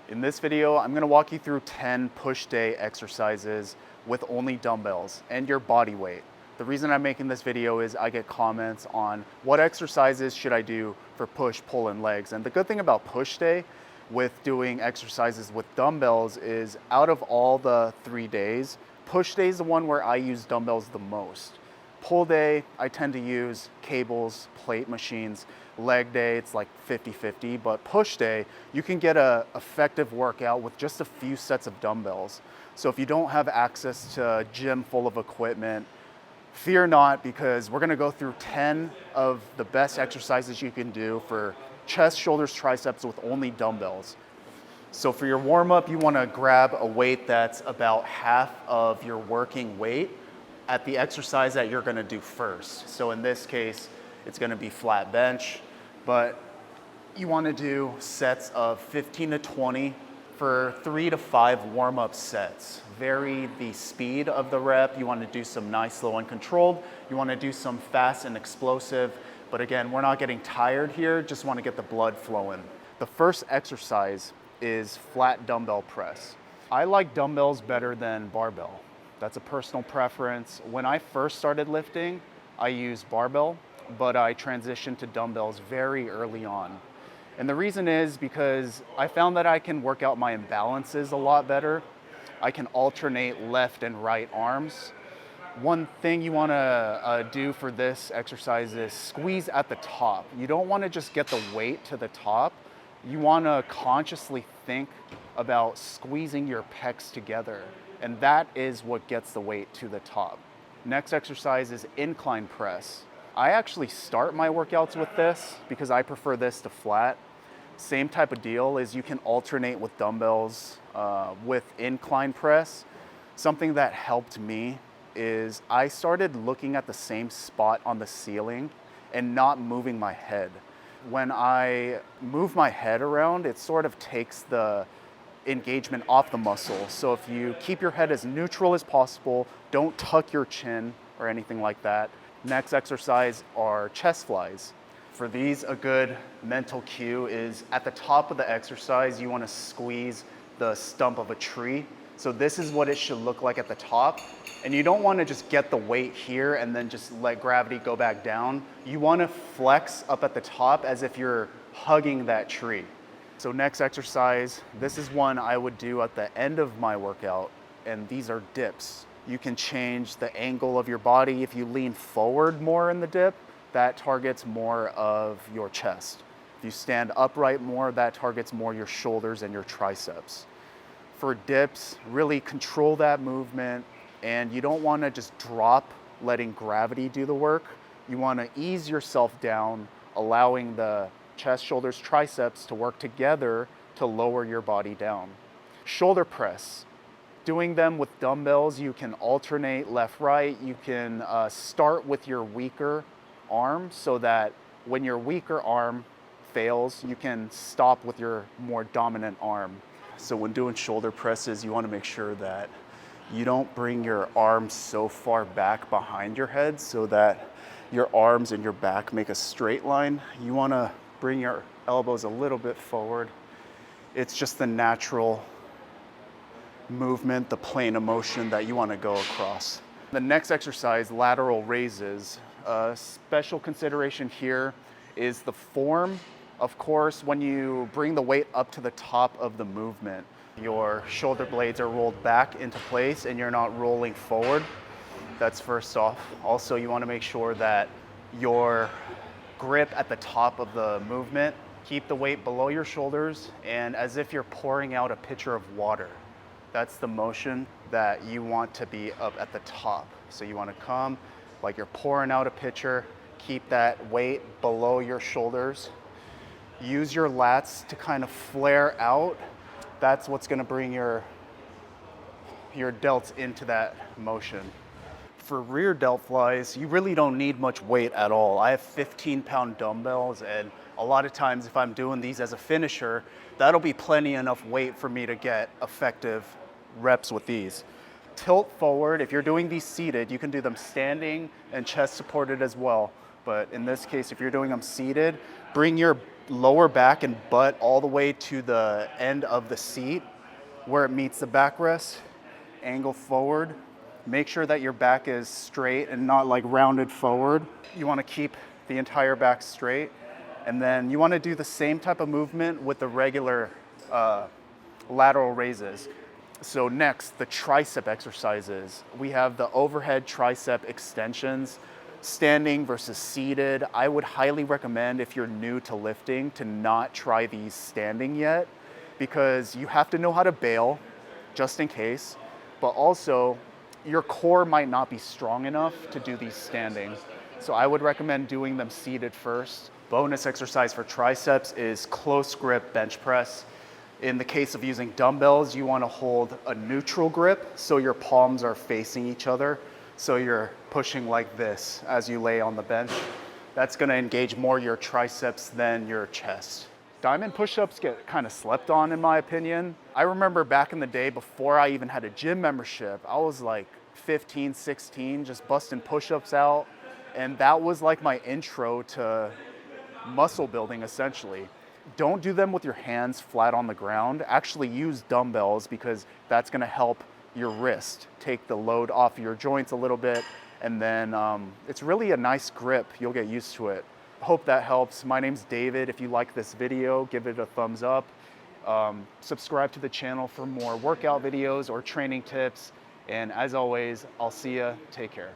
In this video, I'm gonna walk you through 10 push day exercises with only dumbbells and your body weight. The reason I'm making this video is I get comments on what exercises should I do for push, pull, and legs. And the good thing about push day with doing exercises with dumbbells is out of all the 3 days, push day is the one where I use dumbbells the most. Pull day, I tend to use cables, plate machines. Leg day, it's like 50-50, but push day, you can get an effective workout with just a few sets of dumbbells. So if you don't have access to a gym full of equipment, fear not, because we're gonna go through 10 of the best exercises you can do for chest, shoulders, triceps with only dumbbells. So for your warm-up, you wanna grab a weight that's about half of your working weight at the exercise that you're gonna do first. So in this case, it's gonna be flat bench, but you wanna do sets of 15 to 20 for 3 to 5 warm-up sets. Vary the speed of the rep. You wanna do some nice, slow, and controlled. You wanna do some fast and explosive, but again, we're not getting tired here, just wanna get the blood flowing. The first exercise is flat dumbbell press. I like dumbbells better than barbell. That's a personal preference. When I first started lifting, I used barbell, but I transitioned to dumbbells very early on. And the reason is because I found that I can work out my imbalances a lot better. I can alternate left and right arms. One thing you wanna do for this exercise is squeeze at the top. You don't wanna just get the weight to the top. You wanna consciously think about squeezing your pecs together. And that is what gets the weight to the top. Next exercise is incline press. I actually start my workouts with this because I prefer this to flat. Same type of deal is you can alternate with dumbbells with incline press. Something that helped me is I started looking at the same spot on the ceiling and not moving my head. When I move my head around, it sort of takes the engagement off the muscle. So if you keep your head as neutral as possible, don't tuck your chin or anything like that. Next exercise are chest flies. For these, a good mental cue is at the top of the exercise, you want to squeeze the stump of a tree. So this is what it should look like at the top. And you don't want to just get the weight here and then just let gravity go back down. You want to flex up at the top as if you're hugging that tree. So next exercise, this is one I would do at the end of my workout, and these are dips. You can change the angle of your body. If you lean forward more in the dip, that targets more of your chest. If you stand upright more, that targets more your shoulders and your triceps. For dips, really control that movement, and you don't wanna just drop letting gravity do the work. You wanna ease yourself down, allowing the chest, shoulders, triceps to work together to lower your body down. Shoulder press. Doing them with dumbbells, you can alternate left, right. You can start with your weaker arm so that when your weaker arm fails, you can stop with your more dominant arm. So when doing shoulder presses, you want to make sure that you don't bring your arms so far back behind your head so that your arms and your back make a straight line. You want to bring your elbows a little bit forward. It's just the natural movement, the plane of motion that you want to go across. The next exercise, lateral raises. A special consideration here is the form. Of course, when you bring the weight up to the top of the movement, your shoulder blades are rolled back into place and you're not rolling forward. That's first off. Also, you want to make sure that your grip at the top of the movement, keep the weight below your shoulders and as if you're pouring out a pitcher of water. That's the motion that you want to be up at the top. So you want to come like you're pouring out a pitcher, keep that weight below your shoulders. Use your lats to kind of flare out. That's what's going to bring your delts into that motion. For rear delt flies, you really don't need much weight at all. I have 15-pound dumbbells, and a lot of times if I'm doing these as a finisher, that'll be plenty enough weight for me to get effective reps with these. Tilt forward. If you're doing these seated, you can do them standing and chest supported as well. But in this case, if you're doing them seated, bring your lower back and butt all the way to the end of the seat where it meets the backrest. Angle forward. Make sure that your back is straight and not like rounded forward. You want to keep the entire back straight. And then you want to do the same type of movement with the regular lateral raises. So next, the tricep exercises. We have the overhead tricep extensions, standing versus seated. I would highly recommend, if you're new to lifting, to not try these standing yet, because you have to know how to bail just in case, but also your core might not be strong enough to do these standing. So I would recommend doing them seated first. Bonus exercise for triceps is close grip bench press. In the case of using dumbbells, you want to hold a neutral grip so your palms are facing each other. So you're pushing like this as you lay on the bench. That's going to engage more your triceps than your chest. Diamond push-ups get kind of slept on, in my opinion. I remember back in the day, before I even had a gym membership, I was like 15, 16, just busting push-ups out. And that was like my intro to muscle building, essentially. Don't do them with your hands flat on the ground. Actually use dumbbells, because that's going to help your wrist take the load off your joints a little bit. And then it's really a nice grip. You'll get used to it. Hope that helps. My name's David. If you like this video, give it a thumbs up. Subscribe to the channel for more workout videos or training tips. And as always, I'll see ya. Take care.